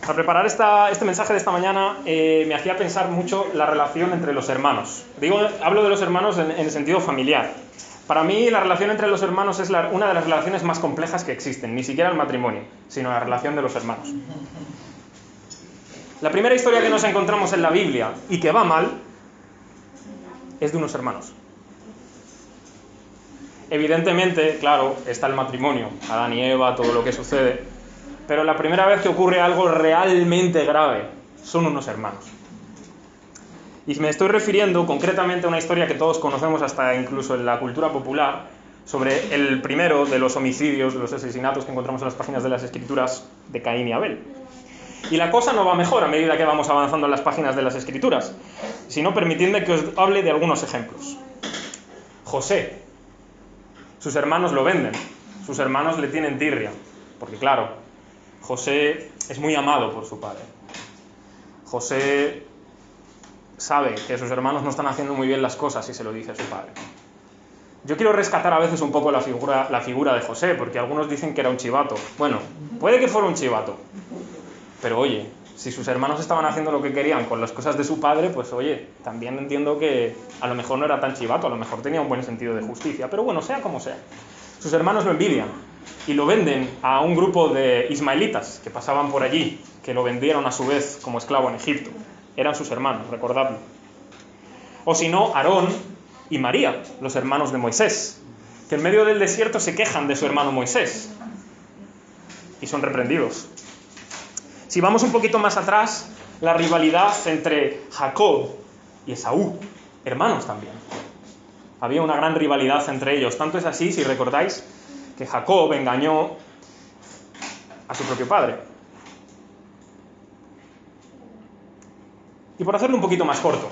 Al preparar este mensaje de esta mañana me hacía pensar mucho la relación entre los hermanos. Hablo de los hermanos en el sentido familiar. Para mí la relación entre los hermanos es una de las relaciones más complejas que existen, ni siquiera el matrimonio, sino la relación de los hermanos. La primera historia que nos encontramos en la Biblia y que va mal es de unos hermanos. Evidentemente, claro, está el matrimonio, Adán y Eva, todo lo que sucede, pero la primera vez que ocurre algo realmente grave son unos hermanos. Y me estoy refiriendo concretamente a una historia que todos conocemos hasta incluso en la cultura popular, sobre el primero de los homicidios, de los asesinatos que encontramos en las páginas de las Escrituras de Caín y Abel. Y la cosa no va mejor a medida que vamos avanzando en las páginas de las Escrituras, sino permitidme que os hable de algunos ejemplos. José, sus hermanos lo venden, sus hermanos le tienen tirria, porque claro, José es muy amado por su padre. José sabe que sus hermanos no están haciendo muy bien las cosas y se lo dice a su padre. Yo quiero rescatar a veces un poco la figura de José, porque algunos dicen que era un chivato. Bueno, puede que fuera un chivato, pero oye, si sus hermanos estaban haciendo lo que querían con las cosas de su padre, pues oye, también entiendo que a lo mejor no era tan chivato, a lo mejor tenía un buen sentido de justicia, pero bueno, sea como sea. Sus hermanos lo envidian y lo venden a un grupo de ismaelitas que pasaban por allí, que lo vendieron a su vez como esclavo en Egipto. Eran sus hermanos, recordadlo. O si no, Aarón y María, los hermanos de Moisés, que en medio del desierto se quejan de su hermano Moisés y son reprendidos. Si vamos un poquito más atrás, la rivalidad entre Jacob y Esaú, hermanos también. Había una gran rivalidad entre ellos. Tanto es así, si recordáis, que Jacob engañó a su propio padre. Y por hacerlo un poquito más corto,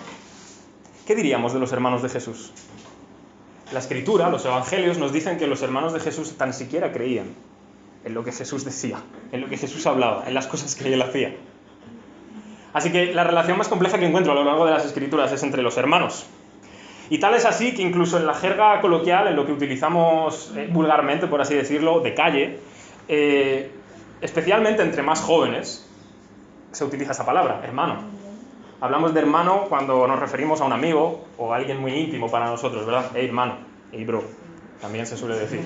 ¿qué diríamos de los hermanos de Jesús? La Escritura, los Evangelios, nos dicen que los hermanos de Jesús tan siquiera creían en lo que Jesús decía, en lo que Jesús hablaba, en las cosas que él hacía. Así que la relación más compleja que encuentro a lo largo de las Escrituras es entre los hermanos. Y tal es así que incluso en la jerga coloquial, en lo que utilizamos vulgarmente, por así decirlo, de calle, especialmente entre más jóvenes, se utiliza esa palabra, hermano. Hablamos de hermano cuando nos referimos a un amigo o a alguien muy íntimo para nosotros, ¿verdad? Hey, hermano, hey, bro, también se suele decir.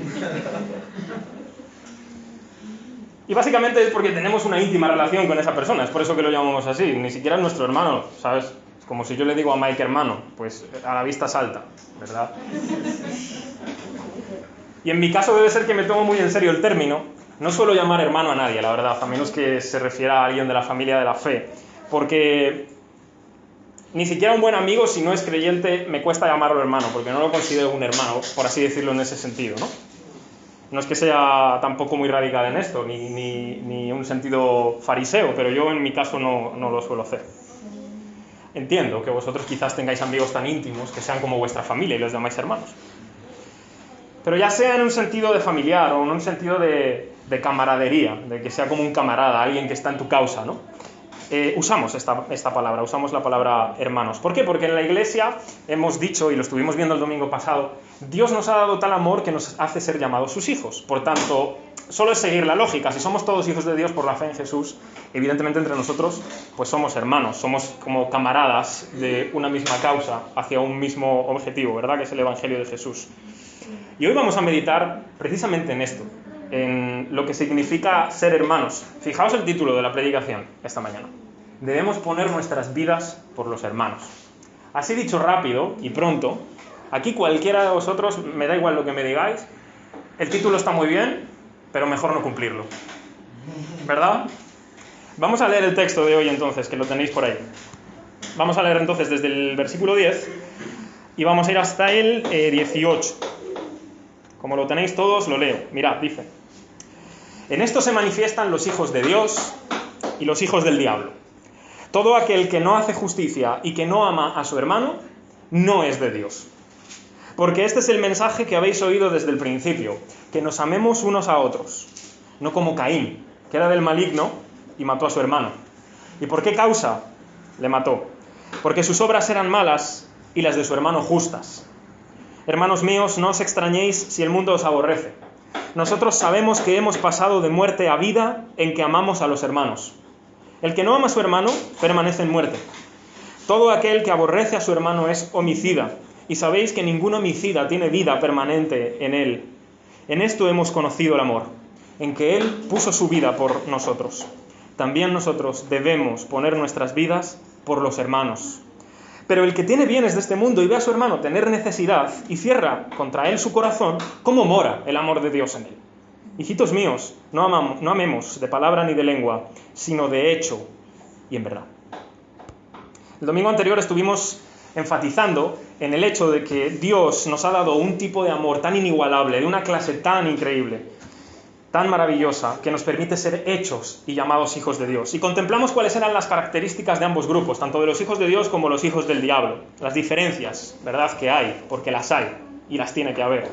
Y básicamente es porque tenemos una íntima relación con esa persona, es por eso que lo llamamos así, ni siquiera es nuestro hermano, ¿sabes? Es como si yo le digo a Mike hermano, pues a la vista salta, ¿verdad? Y en mi caso debe ser que me tomo muy en serio el término, no suelo llamar hermano a nadie, la verdad, a menos que se refiera a alguien de la familia de la fe, porque ni siquiera un buen amigo, si no es creyente, me cuesta llamarlo hermano, porque no lo considero un hermano, por así decirlo en ese sentido, ¿no? No es que sea tampoco muy radical en esto, ni un sentido fariseo, pero yo en mi caso no lo suelo hacer. Entiendo que vosotros quizás tengáis amigos tan íntimos que sean como vuestra familia y los llamáis hermanos. Pero ya sea en un sentido de familiar o en un sentido de camaradería, de que sea como un camarada, alguien que está en tu causa, ¿no? Usamos esta palabra, usamos la palabra hermanos. ¿Por qué? Porque en la iglesia hemos dicho, y lo estuvimos viendo el domingo pasado, Dios nos ha dado tal amor que nos hace ser llamados sus hijos. Por tanto, solo es seguir la lógica. Si somos todos hijos de Dios por la fe en Jesús, evidentemente entre nosotros pues somos hermanos, somos como camaradas de una misma causa hacia un mismo objetivo, ¿verdad? Que es el Evangelio de Jesús. Y hoy vamos a meditar precisamente en esto, en lo que significa ser hermanos. Fijaos el título de la predicación esta mañana. Debemos poner nuestras vidas por los hermanos. Así dicho rápido y pronto, aquí cualquiera de vosotros, me da igual lo que me digáis, el título está muy bien, pero mejor no cumplirlo. ¿Verdad? Vamos a leer el texto de hoy entonces, que lo tenéis por ahí. Vamos a leer entonces desde el versículo 10 y vamos a ir hasta el 18. Como lo tenéis todos, lo leo. Mirad, dice: En esto se manifiestan los hijos de Dios y los hijos del diablo. Todo aquel que no hace justicia y que no ama a su hermano, no es de Dios. Porque este es el mensaje que habéis oído desde el principio, que nos amemos unos a otros, no como Caín, que era del maligno y mató a su hermano. ¿Y por qué causa le mató? Porque sus obras eran malas y las de su hermano justas. Hermanos míos, no os extrañéis si el mundo os aborrece. Nosotros sabemos que hemos pasado de muerte a vida en que amamos a los hermanos. El que no ama a su hermano permanece en muerte. Todo aquel que aborrece a su hermano es homicida, y sabéis que ningún homicida tiene vida permanente en él. En esto hemos conocido el amor, en que Él puso su vida por nosotros. También nosotros debemos poner nuestras vidas por los hermanos. Pero el que tiene bienes de este mundo y ve a su hermano tener necesidad y cierra contra él su corazón, ¿cómo mora el amor de Dios en él? Hijitos míos, no amemos de palabra ni de lengua, sino de hecho y en verdad. El domingo anterior estuvimos enfatizando en el hecho de que Dios nos ha dado un tipo de amor tan inigualable, de una clase tan increíble, tan maravillosa, que nos permite ser hechos y llamados hijos de Dios. Y contemplamos cuáles eran las características de ambos grupos, tanto de los hijos de Dios como los hijos del diablo. Las diferencias, ¿verdad?, que hay, porque las hay y las tiene que haber.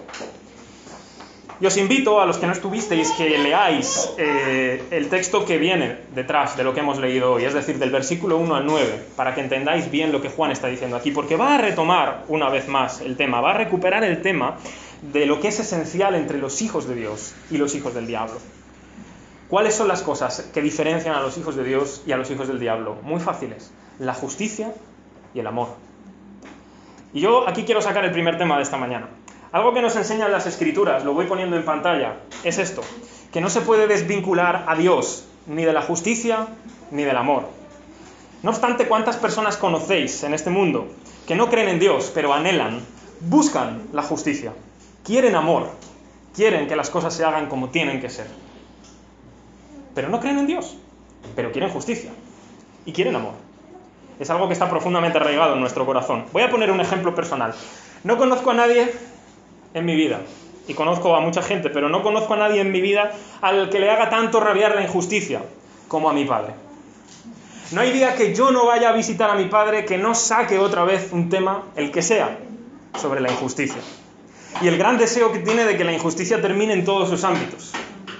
Y os invito, a los que no estuvisteis, que leáis el texto que viene detrás de lo que hemos leído hoy, es decir, del versículo 1 al 9, para que entendáis bien lo que Juan está diciendo aquí, porque va a retomar una vez más el tema, va a recuperar el tema de lo que es esencial entre los hijos de Dios y los hijos del diablo. ¿Cuáles son las cosas que diferencian a los hijos de Dios y a los hijos del diablo? Muy fáciles: la justicia y el amor. Y yo aquí quiero sacar el primer tema de esta mañana. Algo que nos enseñan las Escrituras, lo voy poniendo en pantalla, es esto: que no se puede desvincular a Dios ni de la justicia ni del amor. No obstante, ¿cuántas personas conocéis en este mundo que no creen en Dios, pero anhelan, buscan la justicia, quieren amor, quieren que las cosas se hagan como tienen que ser? Pero no creen en Dios, pero quieren justicia y quieren amor. Es algo que está profundamente arraigado en nuestro corazón. Voy a poner un ejemplo personal. No conozco a nadie en mi vida, y conozco a mucha gente, pero no conozco a nadie en mi vida al que le haga tanto rabiar la injusticia como a mi padre. No hay día que yo no vaya a visitar a mi padre que no saque otra vez un tema, el que sea, sobre la injusticia. Y el gran deseo que tiene de que la injusticia termine en todos sus ámbitos.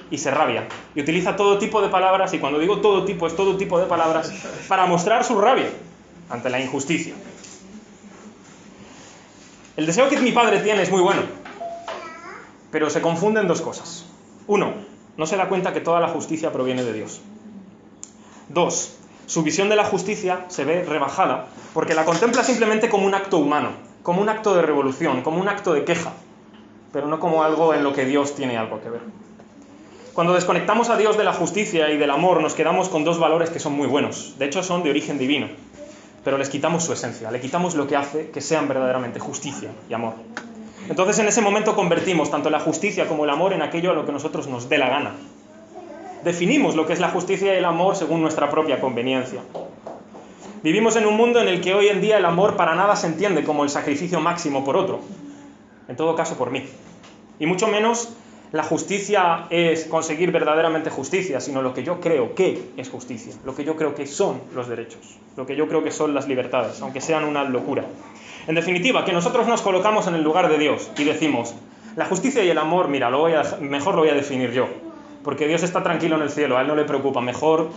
Y se rabia. Y utiliza todo tipo de palabras, y cuando digo todo tipo, es todo tipo de palabras, para mostrar su rabia ante la injusticia. El deseo que mi padre tiene es muy bueno, pero se confunden dos cosas. Uno, no se da cuenta que toda la justicia proviene de Dios. Dos, su visión de la justicia se ve rebajada porque la contempla simplemente como un acto humano, como un acto de revolución, como un acto de queja, pero no como algo en lo que Dios tiene algo que ver. Cuando desconectamos a Dios de la justicia y del amor, nos quedamos con dos valores que son muy buenos. De hecho, son de origen divino, pero les quitamos su esencia, le quitamos lo que hace que sean verdaderamente justicia y amor. Entonces, en ese momento convertimos tanto la justicia como el amor en aquello a lo que nosotros nos dé la gana. Definimos lo que es la justicia y el amor según nuestra propia conveniencia. Vivimos en un mundo en el que hoy en día el amor para nada se entiende como el sacrificio máximo por otro, en todo caso por mí. Y mucho menos la justicia es conseguir verdaderamente justicia, sino lo que yo creo que es justicia, lo que yo creo que son los derechos, lo que yo creo que son las libertades, aunque sean una locura. En definitiva, que nosotros nos colocamos en el lugar de Dios y decimos: la justicia y el amor, mira, mejor lo voy a definir yo, porque Dios está tranquilo en el cielo, a Él no le preocupa, mejor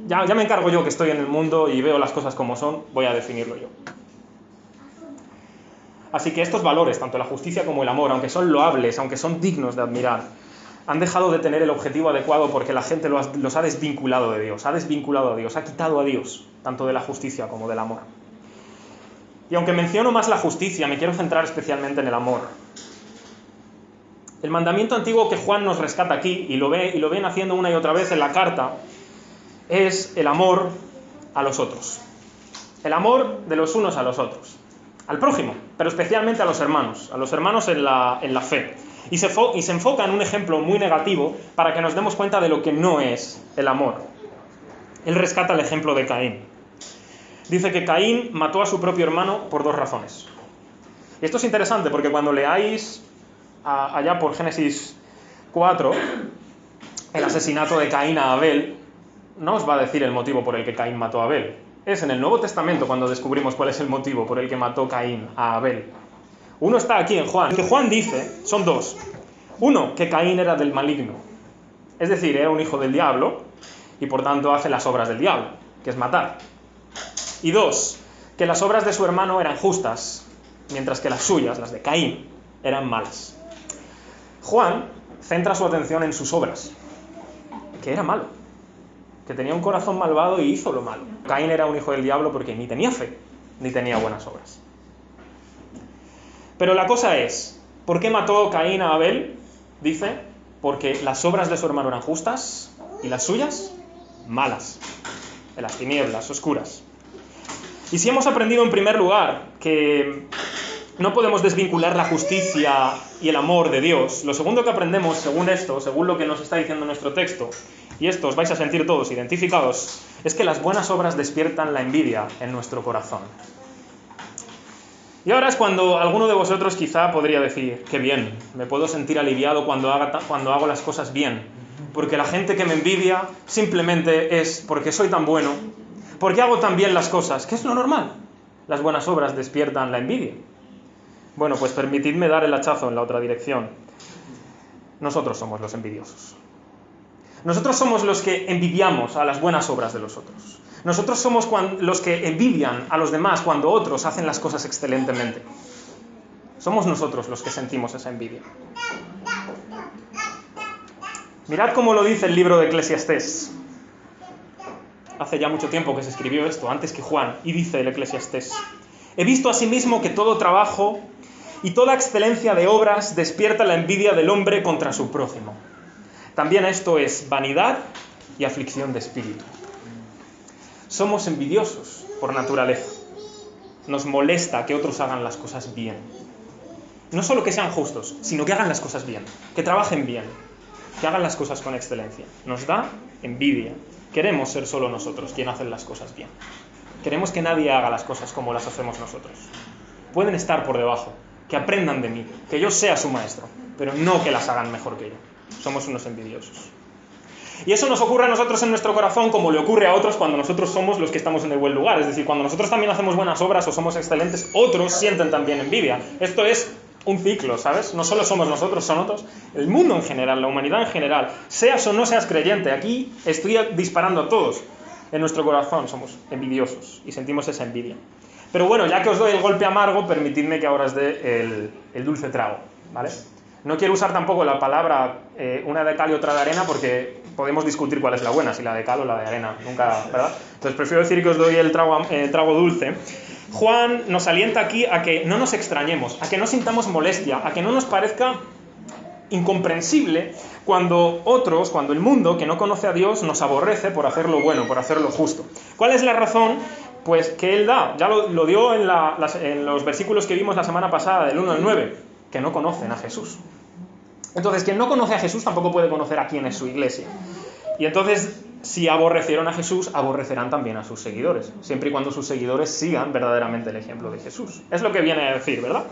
ya me encargo yo, que estoy en el mundo y veo las cosas como son, voy a definirlo yo. Así que estos valores, tanto la justicia como el amor, aunque son loables, aunque son dignos de admirar, han dejado de tener el objetivo adecuado porque la gente los ha desvinculado de Dios, ha quitado a Dios, tanto de la justicia como del amor. Y aunque menciono más la justicia, me quiero centrar especialmente en el amor. El mandamiento antiguo que Juan nos rescata aquí, y lo ven haciendo una y otra vez en la carta, es el amor a los otros. El amor de los unos a los otros. Al prójimo, pero especialmente a los hermanos en la fe. Y se enfoca en un ejemplo muy negativo para que nos demos cuenta de lo que no es el amor. Él rescata el ejemplo de Caín. Dice que Caín mató a su propio hermano por dos razones. Y esto es interesante porque cuando leáis allá por Génesis 4, el asesinato de Caín a Abel, no os va a decir el motivo por el que Caín mató a Abel. Es en el Nuevo Testamento cuando descubrimos cuál es el motivo por el que mató Caín a Abel. Uno está aquí en Juan. Lo que Juan dice son dos. Uno, que Caín era del maligno. Es decir, era un hijo del diablo y por tanto hace las obras del diablo, que es matar. Y dos, que las obras de su hermano eran justas, mientras que las suyas, las de Caín, eran malas. Juan centra su atención en sus obras, que era malo, que tenía un corazón malvado y hizo lo malo. Caín era un hijo del diablo porque ni tenía fe, ni tenía buenas obras. Pero la cosa es, ¿por qué mató Caín a Abel? Dice, porque las obras de su hermano eran justas y las suyas malas, en las tinieblas, oscuras. Y si hemos aprendido en primer lugar que no podemos desvincular la justicia y el amor de Dios, lo segundo que aprendemos, según esto, según lo que nos está diciendo nuestro texto, y esto os vais a sentir todos identificados, es que las buenas obras despiertan la envidia en nuestro corazón. Y ahora es cuando alguno de vosotros quizá podría decir, qué bien, me puedo sentir aliviado cuando hago las cosas bien, porque la gente que me envidia simplemente es porque soy tan bueno, porque hago tan bien las cosas, que es lo normal. Las buenas obras despiertan la envidia. Bueno, pues permitidme dar el hachazo en la otra dirección. Nosotros somos los envidiosos. Nosotros somos los que envidiamos a las buenas obras de los otros. Nosotros somos los que envidian a los demás cuando otros hacen las cosas excelentemente. Somos nosotros los que sentimos esa envidia. Mirad cómo lo dice el libro de Eclesiastés. Hace ya mucho tiempo que se escribió esto, antes que Juan, y dice el Eclesiastés: he visto asimismo que todo trabajo y toda excelencia de obras despierta la envidia del hombre contra su prójimo. También esto es vanidad y aflicción de espíritu. Somos envidiosos por naturaleza. Nos molesta que otros hagan las cosas bien. No solo que sean justos, sino que hagan las cosas bien, que trabajen bien, que hagan las cosas con excelencia. Nos da envidia. Queremos ser solo nosotros quien hacen las cosas bien. Queremos que nadie haga las cosas como las hacemos nosotros. Pueden estar por debajo, que aprendan de mí, que yo sea su maestro, pero no que las hagan mejor que yo. Somos unos envidiosos. Y eso nos ocurre a nosotros en nuestro corazón como le ocurre a otros cuando nosotros somos los que estamos en el buen lugar. Es decir, cuando nosotros también hacemos buenas obras o somos excelentes, otros sienten también envidia. Esto es un ciclo, ¿sabes? No solo somos nosotros, son otros. El mundo en general, la humanidad en general, seas o no seas creyente, aquí estoy disparando a todos. En nuestro corazón somos envidiosos y sentimos esa envidia. Pero bueno, ya que os doy el golpe amargo, permitidme que ahora os dé el dulce trago, ¿vale? No quiero usar tampoco la palabra una de cal y otra de arena porque podemos discutir cuál es la buena, si la de cal o la de arena, nunca, ¿verdad? Entonces prefiero decir que os doy el trago dulce. Juan nos alienta aquí a que no nos extrañemos, a que no sintamos molestia, a que no nos parezca incomprensible cuando cuando el mundo que no conoce a Dios nos aborrece por hacer lo bueno, por hacer lo justo. ¿Cuál es la razón? Pues que Él da, ya lo dio en los versículos que vimos la semana pasada, del 1 al 9, que no conocen a Jesús. Entonces, quien no conoce a Jesús tampoco puede conocer a quién es su iglesia. Y entonces, si aborrecieron a Jesús, aborrecerán también a sus seguidores, siempre y cuando sus seguidores sigan verdaderamente el ejemplo de Jesús. Es lo que viene a decir, ¿verdad?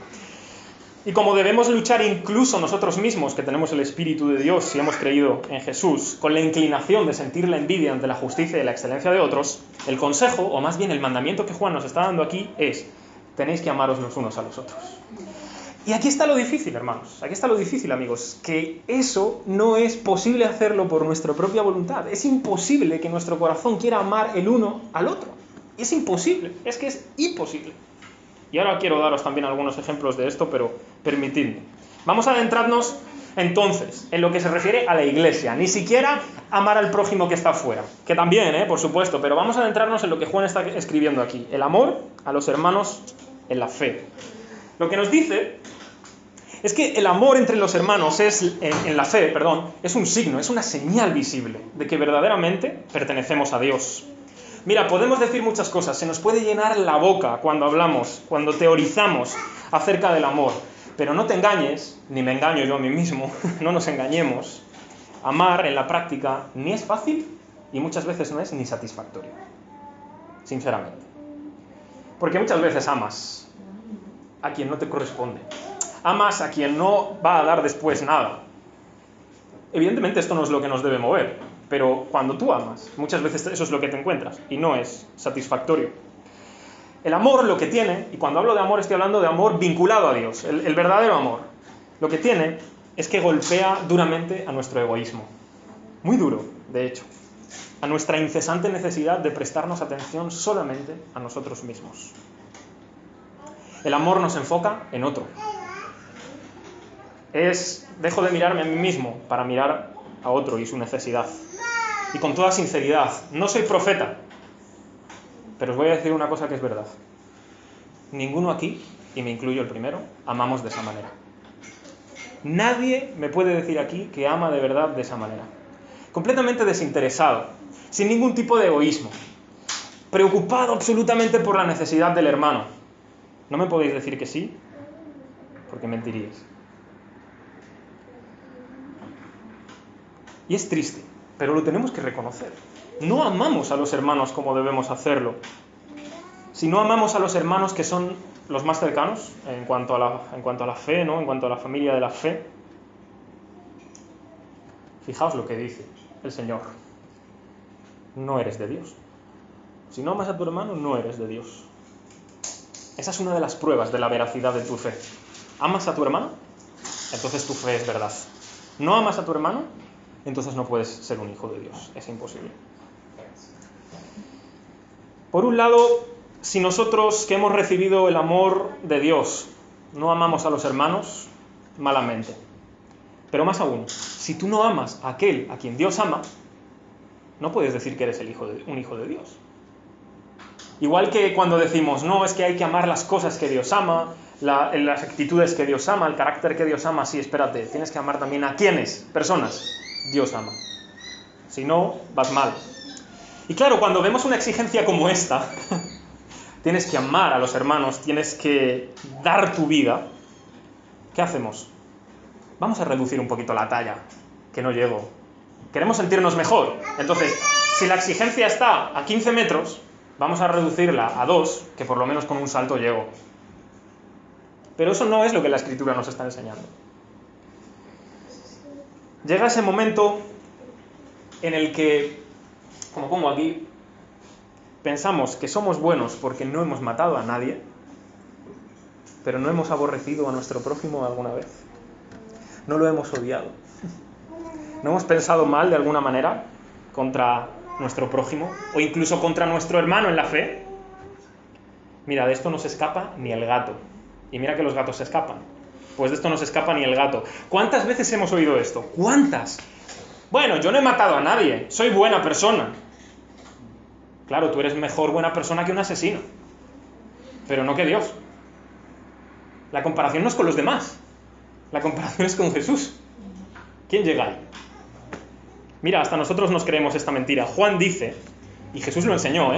Y como debemos luchar incluso nosotros mismos, que tenemos el Espíritu de Dios si hemos creído en Jesús, con la inclinación de sentir la envidia ante la justicia y la excelencia de otros, el consejo, o más bien el mandamiento que Juan nos está dando aquí es: tenéis que amaros los unos a los otros. Y aquí está lo difícil, hermanos, aquí está lo difícil, amigos, que eso no es posible hacerlo por nuestra propia voluntad. Es imposible que nuestro corazón quiera amar el uno al otro. Es imposible, es que es imposible. Y ahora quiero daros también algunos ejemplos de esto, pero permitidme. Vamos a adentrarnos entonces en lo que se refiere a la iglesia. Ni siquiera amar al prójimo que está afuera, que también, por supuesto, pero vamos a adentrarnos en lo que Juan está escribiendo aquí. El amor a los hermanos en la fe. Lo que nos dice es que el amor entre los hermanos en la fe, es un signo, es una señal visible de que verdaderamente pertenecemos a Dios. Mira, podemos decir muchas cosas, se nos puede llenar la boca cuando hablamos, cuando teorizamos acerca del amor, pero no te engañes, ni me engaño yo a mí mismo, no nos engañemos. Amar en la práctica ni es fácil y muchas veces no es ni satisfactorio, sinceramente. Porque muchas veces amas a quien no te corresponde. Amas a quien no va a dar después nada. Evidentemente esto no es lo que nos debe mover, pero cuando tú amas, muchas veces eso es lo que te encuentras y no es satisfactorio. El amor lo que tiene, y cuando hablo de amor estoy hablando de amor vinculado a Dios, el verdadero amor, lo que tiene es que golpea duramente a nuestro egoísmo. Muy duro, de hecho. A nuestra incesante necesidad de prestarnos atención solamente a nosotros mismos. El amor nos enfoca en otro. Dejo de mirarme a mí mismo para mirar a otro y su necesidad. y con toda sinceridad. No soy profeta, pero os voy a decir una cosa que es verdad. Ninguno aquí, y me incluyo el primero, amamos de esa manera. Nadie me puede decir aquí que ama de verdad de esa manera. Completamente desinteresado, sin ningún tipo de egoísmo, preocupado absolutamente por la necesidad del hermano. ¿No me podéis decir que sí? Porque mentiríais. Y es triste, pero lo tenemos que reconocer. No amamos a los hermanos como debemos hacerlo. Si no amamos a los hermanos que son los más cercanos en cuanto a la fe, ¿no? En cuanto a la familia de la fe, fijaos lo que dice el Señor. No eres de Dios. Si no amas a tu hermano, no eres de Dios. Esa es una de las pruebas de la veracidad de tu fe. ¿Amas a tu hermano? Entonces tu fe es verdad. ¿No amas a tu hermano? Entonces no puedes ser un hijo de Dios. Es imposible. Por un lado, si nosotros que hemos recibido el amor de Dios no amamos a los hermanos, malamente. Pero más aún, si tú no amas a aquel a quien Dios ama, no puedes decir que eres un hijo de Dios. Igual que cuando decimos, no, es que hay que amar las cosas que Dios ama, las actitudes que Dios ama, el carácter que Dios ama, sí, espérate, tienes que amar también a quiénes, personas, Dios ama. Si no, vas mal. Y claro, cuando vemos una exigencia como esta, tienes que amar a los hermanos, tienes que dar tu vida, ¿qué hacemos? Vamos a reducir un poquito la talla, que no llego. Queremos sentirnos mejor. Entonces, si la exigencia está a 15 metros, vamos a reducirla a 2, que por lo menos con un salto llego. Pero eso no es lo que la Escritura nos está enseñando. Llega ese momento en el que, como pongo aquí, pensamos que somos buenos porque no hemos matado a nadie, pero no hemos aborrecido a nuestro prójimo alguna vez. No lo hemos odiado. ¿No hemos pensado mal de alguna manera contra nuestro prójimo o incluso contra nuestro hermano en la fe? Mira, de esto no se escapa ni el gato. Y mira que los gatos se escapan. Pues de esto no se escapa ni el gato. ¿Cuántas veces hemos oído esto? ¿Cuántas? Bueno, yo no he matado a nadie, soy buena persona. Claro, tú eres mejor buena persona que un asesino, pero no que Dios. La comparación no es con los demás, la comparación es con Jesús. ¿Quién llega ahí? Mira, hasta nosotros nos creemos esta mentira. Juan dice, y Jesús lo enseñó,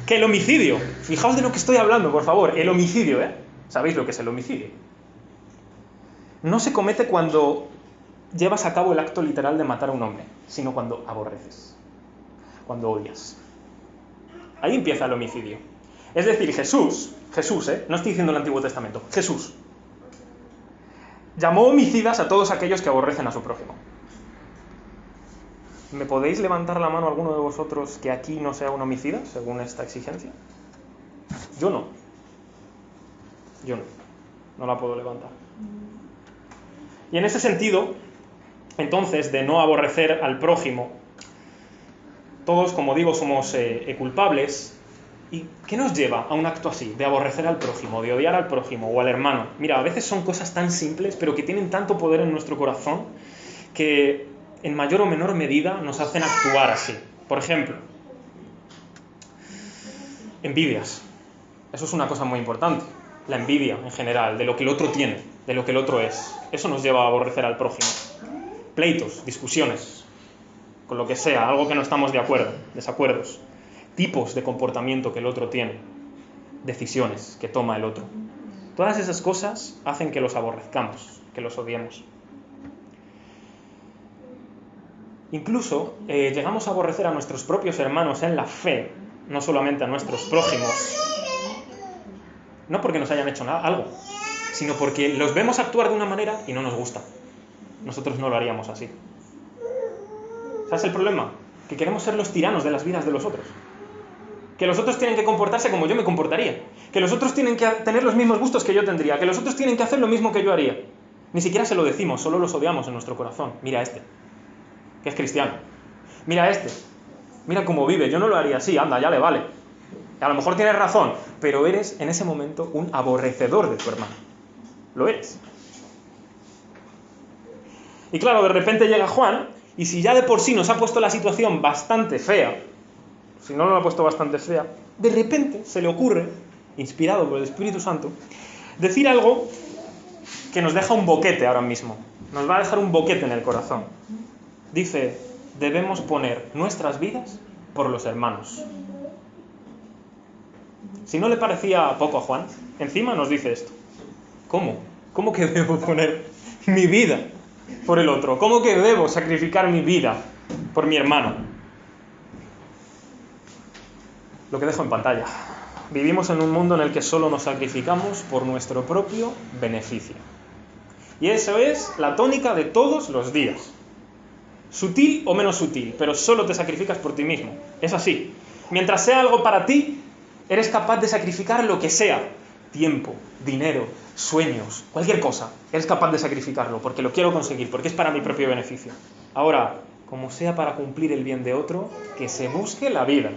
que el homicidio, fijaos de lo que estoy hablando, por favor, el homicidio, ¿sabéis lo que es el homicidio? No se comete cuando llevas a cabo el acto literal de matar a un hombre, sino cuando aborreces, cuando odias. Ahí empieza el homicidio. Es decir, Jesús, no estoy diciendo el Antiguo Testamento, Jesús llamó homicidas a todos aquellos que aborrecen a su prójimo. ¿Me podéis levantar la mano alguno de vosotros que aquí no sea un homicida, según esta exigencia? Yo no. No la puedo levantar. Y en ese sentido, entonces, de no aborrecer al prójimo, todos, como digo, somos culpables. ¿Y qué nos lleva a un acto así, de aborrecer al prójimo, de odiar al prójimo o al hermano? Mira, a veces son cosas tan simples, pero que tienen tanto poder en nuestro corazón, que en mayor o menor medida nos hacen actuar así. Por ejemplo, envidias. Eso es una cosa muy importante. La envidia, en general, de lo que el otro tiene, de lo que el otro es. Eso nos lleva a aborrecer al prójimo. Pleitos, discusiones, con lo que sea, algo que no estamos de acuerdo, desacuerdos. Tipos de comportamiento que el otro tiene, decisiones que toma el otro. Todas esas cosas hacen que los aborrezcamos, que los odiemos. Incluso llegamos a aborrecer a nuestros propios hermanos en la fe, no solamente a nuestros prójimos, no porque nos hayan hecho algo, sino porque los vemos actuar de una manera y no nos gusta. Nosotros no lo haríamos así. ¿Sabes el problema? Que queremos ser los tiranos de las vidas de los otros. Que los otros tienen que comportarse como yo me comportaría. Que los otros tienen que tener los mismos gustos que yo tendría. Que los otros tienen que hacer lo mismo que yo haría. Ni siquiera se lo decimos, solo los odiamos en nuestro corazón. Mira a este, que es cristiano. Mira a este, mira cómo vive. Yo no lo haría así, anda, ya le vale. A lo mejor tienes razón, pero eres en ese momento un aborrecedor de tu hermano. Lo eres. Y claro, de repente llega Juan Y si ya de por sí nos ha puesto la situación bastante fea, si no nos la ha puesto bastante fea, de repente se le ocurre, inspirado por el Espíritu Santo, decir algo que nos deja un boquete ahora mismo. Nos va a dejar un boquete en el corazón. Dice, debemos poner nuestras vidas por los hermanos. Si no le parecía poco a Juan, encima nos dice esto. ¿Cómo? ¿Cómo que debo poner mi vida por el otro? ¿Cómo que debo sacrificar mi vida por mi hermano? Lo que dejo en pantalla. Vivimos en un mundo en el que solo nos sacrificamos por nuestro propio beneficio. Y eso es la tónica de todos los días. Sutil o menos sutil, pero solo te sacrificas por ti mismo. Es así. Mientras sea algo para ti, eres capaz de sacrificar lo que sea. Tiempo, dinero, sueños, cualquier cosa. Eres capaz de sacrificarlo porque lo quiero conseguir, porque es para mi propio beneficio. Ahora, como sea para cumplir el bien de otro, que se busque la vida.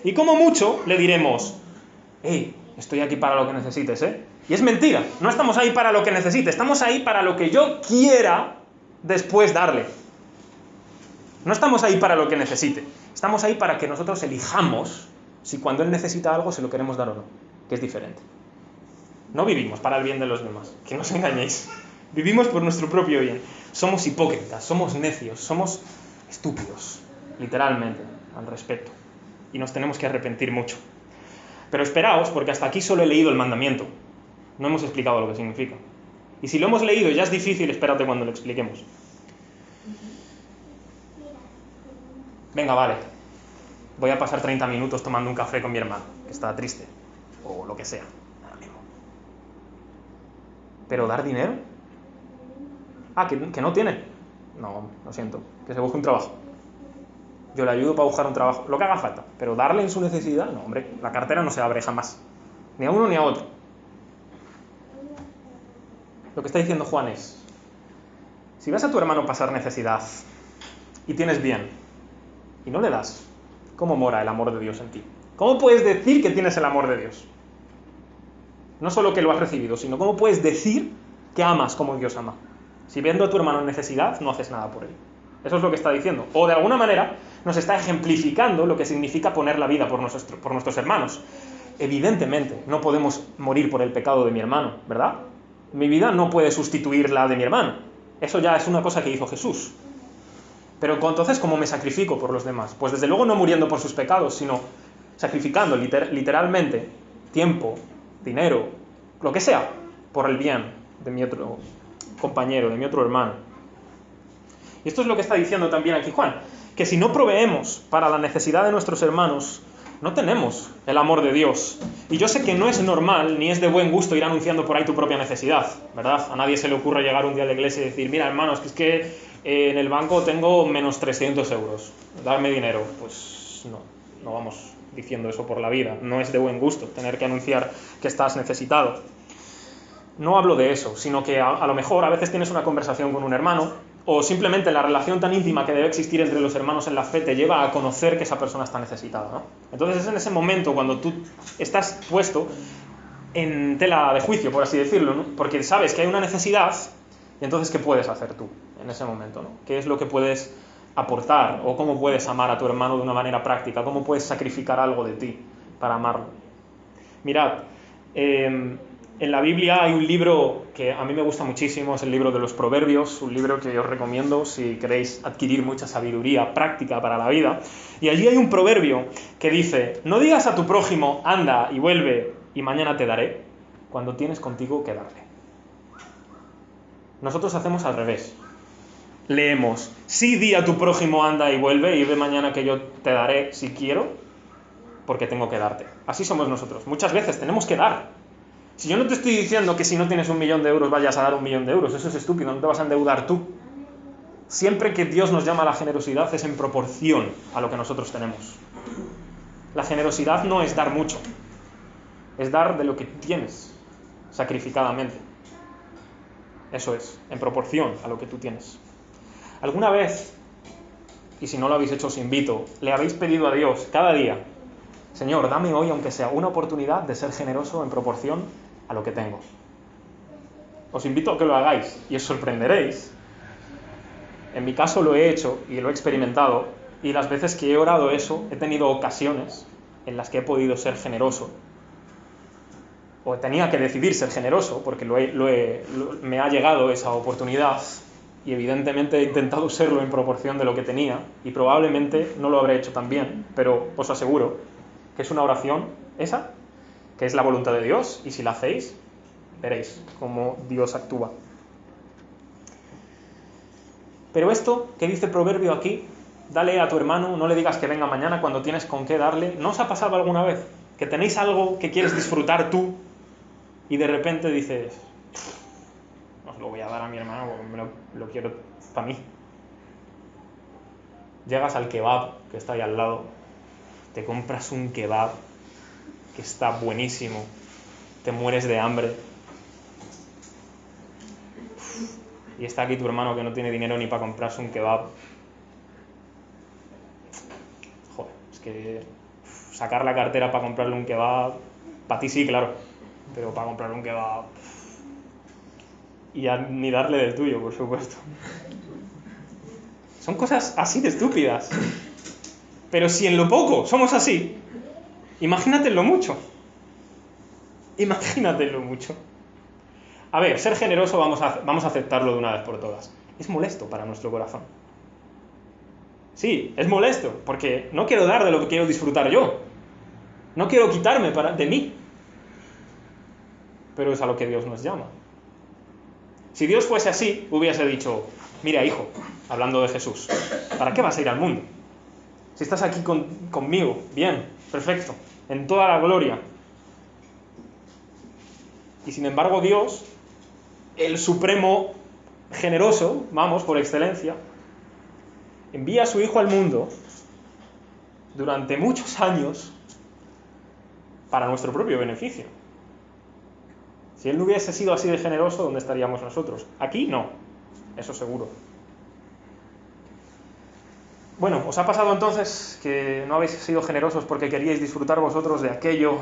Y como mucho le diremos, hey, estoy aquí para lo que necesites, ¿eh? Y es mentira, no estamos ahí para lo que necesite, estamos ahí para lo que yo quiera después darle. No estamos ahí para lo que necesite, estamos ahí para que nosotros elijamos si cuando él necesita algo se lo queremos dar o no, que es diferente. No vivimos para el bien de los demás, que no os engañéis. Vivimos por nuestro propio bien. Somos hipócritas, somos necios, somos estúpidos, literalmente, al respecto. Y nos tenemos que arrepentir mucho. Pero esperaos, porque hasta aquí solo he leído el mandamiento. No hemos explicado lo que significa. Y si lo hemos leído y ya es difícil, espérate cuando lo expliquemos. Venga, vale. Voy a pasar 30 minutos tomando un café con mi hermano, que está triste. O lo que sea. Ahora mismo. ¿Pero dar dinero? Ah, que no tiene. No, lo siento. Que se busque un trabajo. Yo le ayudo para buscar un trabajo, lo que haga falta. Pero darle en su necesidad, no, hombre, la cartera no se abre jamás. Ni a uno ni a otro. Lo que está diciendo Juan es, si ves a tu hermano pasar necesidad y tienes bien y no le das, ¿cómo mora el amor de Dios en ti? ¿Cómo puedes decir que tienes el amor de Dios? No solo que lo has recibido, sino cómo puedes decir que amas como Dios ama. Si viendo a tu hermano en necesidad, no haces nada por él. Eso es lo que está diciendo. O de alguna manera nos está ejemplificando lo que significa poner la vida por nuestros hermanos. Evidentemente, no podemos morir por el pecado de mi hermano, ¿verdad? Mi vida no puede sustituir la de mi hermano. Eso ya es una cosa que hizo Jesús. Pero entonces, ¿cómo me sacrifico por los demás? Pues desde luego no muriendo por sus pecados, sino sacrificando literalmente tiempo, dinero, lo que sea, por el bien de mi otro compañero, de mi otro hermano. Y esto es lo que está diciendo también aquí Juan, que si no proveemos para la necesidad de nuestros hermanos, no tenemos el amor de Dios. Y yo sé que no es normal, ni es de buen gusto ir anunciando por ahí tu propia necesidad, ¿verdad? A nadie se le ocurre llegar un día a la iglesia y decir, mira hermanos, que es que en el banco tengo menos 300 euros, darme dinero. Pues no vamos diciendo eso por la vida, no es de buen gusto tener que anunciar que estás necesitado. No hablo de eso, sino que a lo mejor a veces tienes una conversación con un hermano, o simplemente la relación tan íntima que debe existir entre los hermanos en la fe te lleva a conocer que esa persona está necesitada, ¿no? Entonces es en ese momento cuando tú estás puesto en tela de juicio, por así decirlo, ¿no? Porque sabes que hay una necesidad, y entonces ¿qué puedes hacer tú en ese momento, ¿no? ¿Qué es lo que puedes aportar? ¿O cómo puedes amar a tu hermano de una manera práctica? ¿Cómo puedes sacrificar algo de ti para amarlo? Mirad, en la Biblia hay un libro que a mí me gusta muchísimo, es el libro de los Proverbios, un libro que os recomiendo si queréis adquirir mucha sabiduría práctica para la vida. Y allí hay un proverbio que dice, no digas a tu prójimo, anda y vuelve y mañana te daré, cuando tienes contigo que darle. Nosotros hacemos al revés. Leemos, sí di a tu prójimo, anda y vuelve y ve mañana que yo te daré si quiero, porque tengo que darte. Así somos nosotros. Muchas veces tenemos que dar. Si yo no te estoy diciendo que si no tienes 1.000.000 de euros vayas a dar 1.000.000 de euros, eso es estúpido, no te vas a endeudar tú. Siempre que Dios nos llama a la generosidad es en proporción a lo que nosotros tenemos. La generosidad no es dar mucho, es dar de lo que tienes, sacrificadamente. Eso es, en proporción a lo que tú tienes. ¿Alguna vez, y si no lo habéis hecho os invito, le habéis pedido a Dios cada día, Señor, dame hoy aunque sea una oportunidad de ser generoso en proporción a lo que tengo? Os invito a que lo hagáis y os sorprenderéis En mi caso lo he hecho y lo he experimentado, y las veces que he orado eso, he tenido ocasiones en las que he podido ser generoso, o tenía que decidir ser generoso, porque me ha llegado esa oportunidad, y evidentemente he intentado serlo en proporción de lo que tenía, y probablemente no lo habré hecho tan bien, pero os aseguro que es una oración, esa, que es la voluntad de Dios, y si la hacéis, veréis cómo Dios actúa. Pero esto que dice el proverbio aquí, dale a tu hermano, no le digas que venga mañana cuando tienes con qué darle. ¿No os ha pasado alguna vez que tenéis algo que quieres disfrutar tú y de repente dices, no se lo voy a dar a mi hermano porque lo quiero para mí? Llegas al kebab que está ahí al lado, te compras un kebab que está buenísimo, te mueres de hambre, y está aquí tu hermano que no tiene dinero ni para comprarse un kebab. Joder, es que sacar la cartera para comprarle un kebab, para ti sí, claro, pero para comprarle un kebab, y ni darle del tuyo, por supuesto. Son cosas así de estúpidas. Pero si en lo poco somos así, imagínate en lo mucho. Imagínate en lo mucho. A ver, ser generoso vamos a aceptarlo de una vez por todas. Es molesto para nuestro corazón. Sí, es molesto, porque no quiero dar de lo que quiero disfrutar yo. No quiero quitarme de mí. Pero es a lo que Dios nos llama. Si Dios fuese así, hubiese dicho, mira, hijo, hablando de Jesús, ¿para qué vas a ir al mundo? Si estás aquí conmigo, bien, perfecto, en toda la gloria. Y sin embargo Dios, el supremo generoso, vamos, por excelencia, envía a su hijo al mundo durante muchos años para nuestro propio beneficio. Si él no hubiese sido así de generoso, ¿dónde estaríamos nosotros? Aquí no, eso seguro. Bueno, ¿os ha pasado entonces que no habéis sido generosos porque queríais disfrutar vosotros de aquello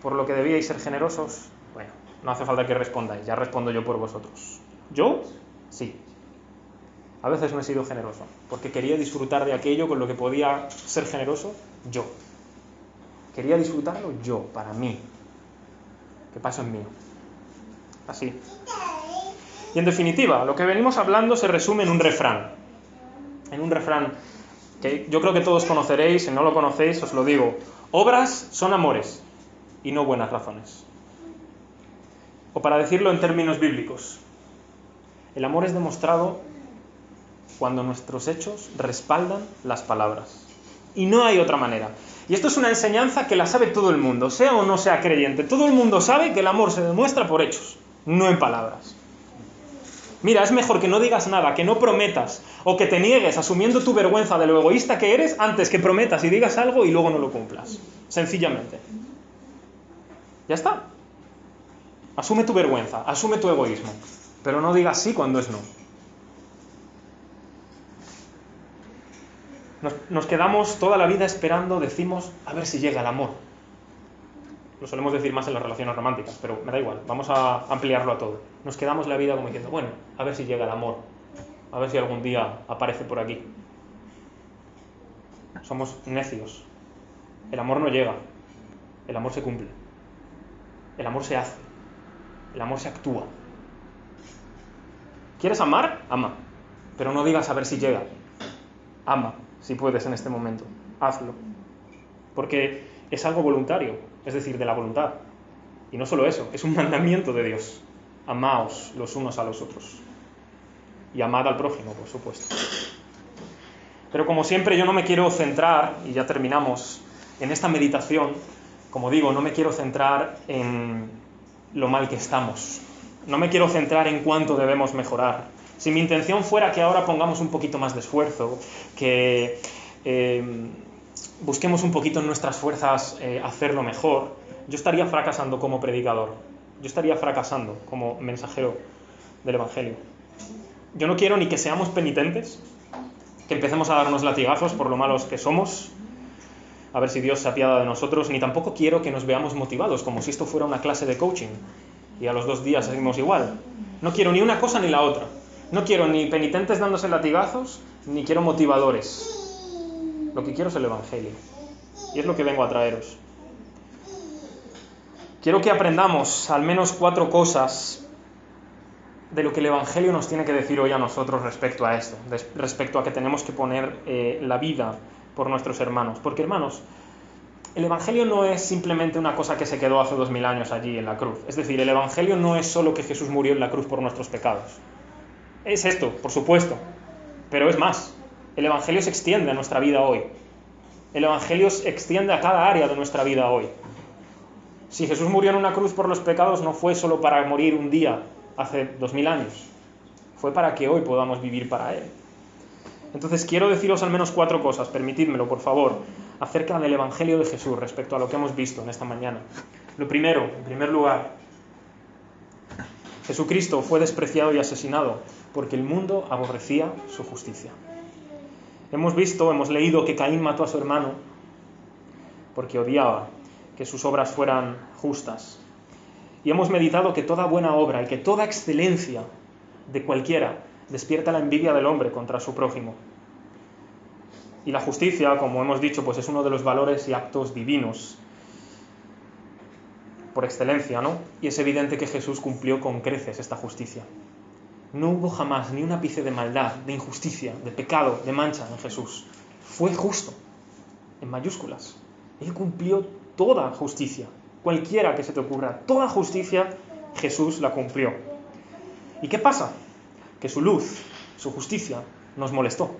por lo que debíais ser generosos? Bueno, no hace falta que respondáis, ya respondo yo por vosotros. ¿Yo? Sí. A veces no he sido generoso, porque quería disfrutar de aquello con lo que podía ser generoso yo. Quería disfrutarlo yo, para mí. Que paso en mí. Así. Y en definitiva, lo que venimos hablando se resume en un refrán. En un refrán que yo creo que todos conoceréis, si no lo conocéis os lo digo. Obras son amores y no buenas razones. O para decirlo en términos bíblicos, el amor es demostrado cuando nuestros hechos respaldan las palabras. Y no hay otra manera. Y esto es una enseñanza que la sabe todo el mundo, sea o no sea creyente. Todo el mundo sabe que el amor se demuestra por hechos, no en palabras. Mira, es mejor que no digas nada, que no prometas, o que te niegues asumiendo tu vergüenza de lo egoísta que eres, antes que prometas y digas algo y luego no lo cumplas. Sencillamente. Ya está. Asume tu vergüenza, asume tu egoísmo, pero no digas sí cuando es no. Nos quedamos toda la vida esperando, decimos, a ver si llega el amor. Lo solemos decir más en las relaciones románticas, pero me da igual, vamos a ampliarlo a todo. Nos quedamos la vida como diciendo, bueno, a ver si llega el amor, a ver si algún día aparece por aquí. Somos necios. El amor no llega, el amor se cumple, el amor se hace, el amor se actúa. ¿Quieres amar? Ama, pero no digas a ver si llega. Ama, si puedes en este momento, hazlo. Porque es algo voluntario, es decir, de la voluntad. Y no solo eso, es un mandamiento de Dios. Amaos los unos a los otros. Y amad al prójimo, por supuesto. Pero como siempre yo no me quiero centrar, y ya terminamos, en esta meditación, como digo, no me quiero centrar en lo mal que estamos. No me quiero centrar en cuánto debemos mejorar. Si mi intención fuera que ahora pongamos un poquito más de esfuerzo, que busquemos un poquito en nuestras fuerzas hacerlo mejor, yo estaría fracasando como predicador. Yo estaría fracasando como mensajero del Evangelio. Yo no quiero ni que seamos penitentes, que empecemos a darnos latigazos por lo malos que somos, a ver si Dios se apiada de nosotros, ni tampoco quiero que nos veamos motivados, como si esto fuera una clase de coaching, y a los 2 días seguimos igual. No quiero ni una cosa ni la otra. No quiero ni penitentes dándose latigazos, ni quiero motivadores. Lo que quiero es el Evangelio. Y es lo que vengo a traeros. Quiero que aprendamos al menos 4 cosas de lo que el Evangelio nos tiene que decir hoy a nosotros respecto a esto, respecto a que tenemos que poner la vida por nuestros hermanos. Porque, hermanos, el Evangelio no es simplemente una cosa que se quedó hace 2000 años allí en la cruz. Es decir, el Evangelio no es solo que Jesús murió en la cruz por nuestros pecados. Es esto, por supuesto, pero es más. El Evangelio se extiende a nuestra vida hoy. El Evangelio se extiende a cada área de nuestra vida hoy. Si Jesús murió en una cruz por los pecados, no fue solo para morir un día hace 2000 años. Fue para que hoy podamos vivir para Él. Entonces quiero deciros al menos 4 cosas, permitidmelo, por favor, acerca del Evangelio de Jesús respecto a lo que hemos visto en esta mañana. Lo primero, en primer lugar, Jesucristo fue despreciado y asesinado porque el mundo aborrecía su justicia. Hemos leído que Caín mató a su hermano porque odiaba que sus obras fueran justas. Y hemos meditado que toda buena obra y que toda excelencia de cualquiera despierta la envidia del hombre contra su prójimo. Y la justicia, como hemos dicho, pues es uno de los valores y actos divinos por excelencia, ¿no? Y es evidente que Jesús cumplió con creces esta justicia. No hubo jamás ni un ápice de maldad, de injusticia, de pecado, de mancha en Jesús. Fue justo, en mayúsculas. Él cumplió toda justicia, cualquiera que se te ocurra, toda justicia, Jesús la cumplió. ¿Y qué pasa? Que su luz, su justicia, nos molestó.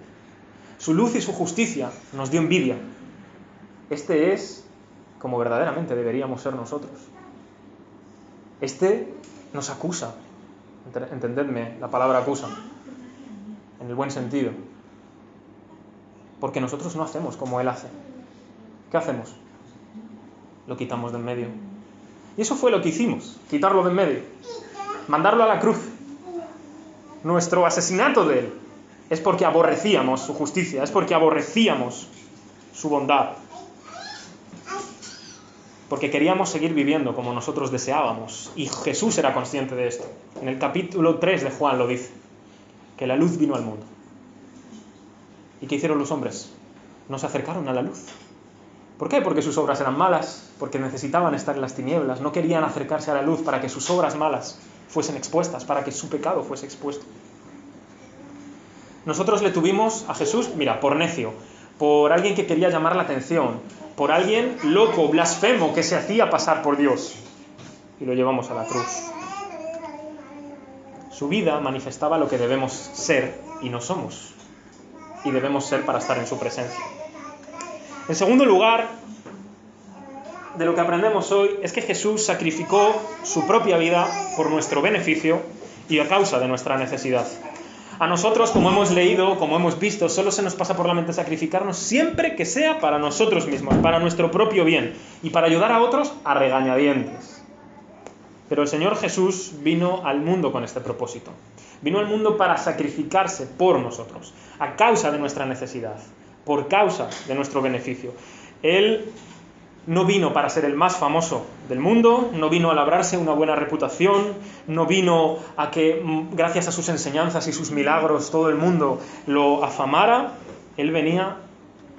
Su luz y su justicia nos dio envidia. Este es como verdaderamente deberíamos ser nosotros. Este nos acusa. Entendedme la palabra acusa, en el buen sentido. Porque nosotros no hacemos como Él hace. ¿Qué hacemos? Lo quitamos de en medio. Y eso fue lo que hicimos, quitarlo de en medio. Mandarlo a la cruz. Nuestro asesinato de Él es porque aborrecíamos su justicia, es porque aborrecíamos su bondad. Porque queríamos seguir viviendo como nosotros deseábamos. Y Jesús era consciente de esto. En el capítulo 3 de Juan lo dice, que la luz vino al mundo. ¿Y qué hicieron los hombres? No se acercaron a la luz. ¿Por qué? Porque sus obras eran malas, porque necesitaban estar en las tinieblas, no querían acercarse a la luz para que sus obras malas fuesen expuestas, para que su pecado fuese expuesto. Nosotros le tuvimos a Jesús, mira, por necio, por alguien que quería llamar la atención, por alguien loco, blasfemo, que se hacía pasar por Dios. Y lo llevamos a la cruz. Su vida manifestaba lo que debemos ser y no somos. Y debemos ser para estar en su presencia. En segundo lugar, de lo que aprendemos hoy es que Jesús sacrificó su propia vida por nuestro beneficio y a causa de nuestra necesidad. A nosotros, como hemos leído, como hemos visto, solo se nos pasa por la mente sacrificarnos siempre que sea para nosotros mismos, para nuestro propio bien y para ayudar a otros a regañadientes. Pero el Señor Jesús vino al mundo con este propósito. Vino al mundo para sacrificarse por nosotros, a causa de nuestra necesidad, por causa de nuestro beneficio. Él no vino para ser el más famoso del mundo, no vino a labrarse una buena reputación, no vino a que, gracias a sus enseñanzas y sus milagros, todo el mundo lo afamara. Él venía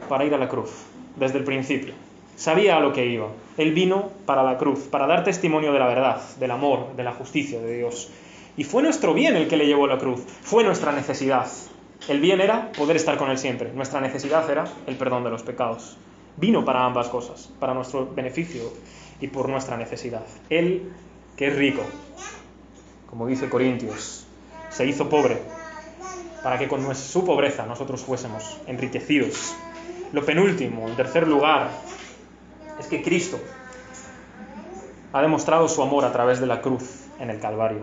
para ir a la cruz, desde el principio. Sabía a lo que iba. Él vino para la cruz, para dar testimonio de la verdad, del amor, de la justicia de Dios. Y fue nuestro bien el que le llevó a la cruz, fue nuestra necesidad. El bien era poder estar con Él siempre, nuestra necesidad era el perdón de los pecados. Vino para ambas cosas, para nuestro beneficio y por nuestra necesidad. Él, que es rico, como dice Corintios, se hizo pobre para que con su pobreza nosotros fuésemos enriquecidos. Lo penúltimo, en tercer lugar, es que Cristo ha demostrado su amor a través de la cruz en el Calvario.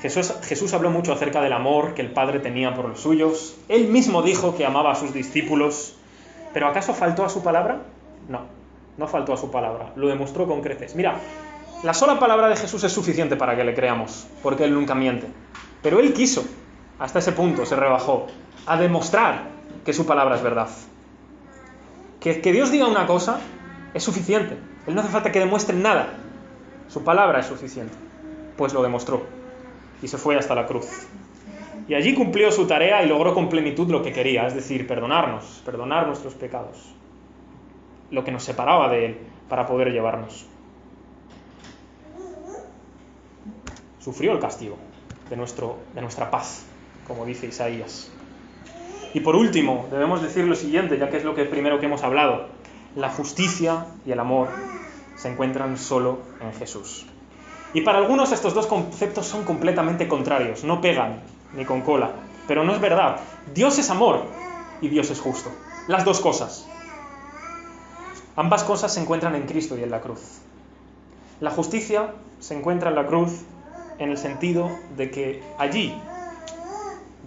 Jesús habló mucho acerca del amor que el Padre tenía por los suyos. Él mismo dijo que amaba a sus discípulos. ¿Pero acaso faltó a su palabra? No, no faltó a su palabra. Lo demostró con creces. Mira, la sola palabra de Jesús es suficiente para que le creamos, porque Él nunca miente. Pero Él quiso, hasta ese punto se rebajó, a demostrar que su palabra es verdad. Que Dios diga una cosa es suficiente. Él no hace falta que demuestre nada. Su palabra es suficiente. Pues lo demostró. Y se fue hasta la cruz. Y allí cumplió su tarea y logró con plenitud lo que quería, es decir, perdonar nuestros pecados, lo que nos separaba de Él, para poder llevarnos. Sufrió el castigo de nuestra paz, como dice Isaías. Y por último, debemos decir lo siguiente, ya que es lo primero que hemos hablado: la justicia y el amor se encuentran solo en Jesús. Y para algunos estos dos conceptos son completamente contrarios, no pegan ni con cola, pero no es verdad. Dios es amor y Dios es justo. Las dos cosas. Ambas cosas se encuentran en Cristo y en la cruz. La justicia se encuentra en la cruz en el sentido de que allí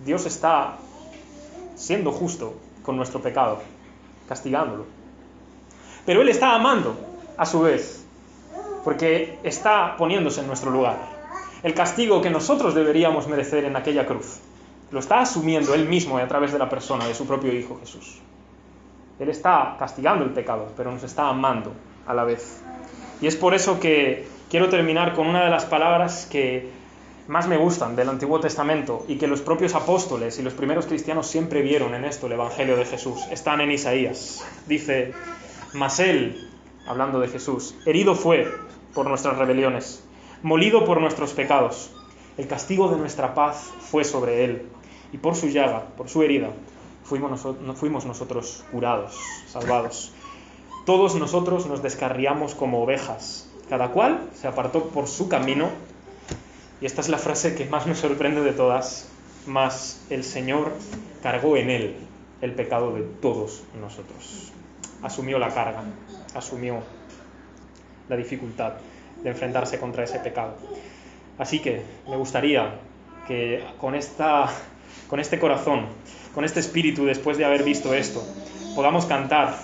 Dios está siendo justo con nuestro pecado, castigándolo. Pero Él está amando a su vez, porque está poniéndose en nuestro lugar. El castigo que nosotros deberíamos merecer en aquella cruz lo está asumiendo Él mismo a través de la persona de su propio Hijo Jesús. Él está castigando el pecado, pero nos está amando a la vez. Y es por eso que quiero terminar con una de las palabras que más me gustan del Antiguo Testamento y que los propios apóstoles y los primeros cristianos siempre vieron en esto, el Evangelio de Jesús. Están en Isaías. Dice: mas Él, hablando de Jesús, herido fue por nuestras rebeliones, molido por nuestros pecados. El castigo de nuestra paz fue sobre Él, y por su llaga, por su herida, fuimos nosotros curados, salvados. Todos nosotros nos descarriamos como ovejas, cada cual se apartó por su camino, y esta es la frase que más me sorprende de todas: mas el Señor cargó en Él el pecado de todos nosotros. Asumió la carga, asumió la dificultad de enfrentarse contra ese pecado. Así que me gustaría que con este corazón, con este espíritu, después de haber visto esto, podamos cantar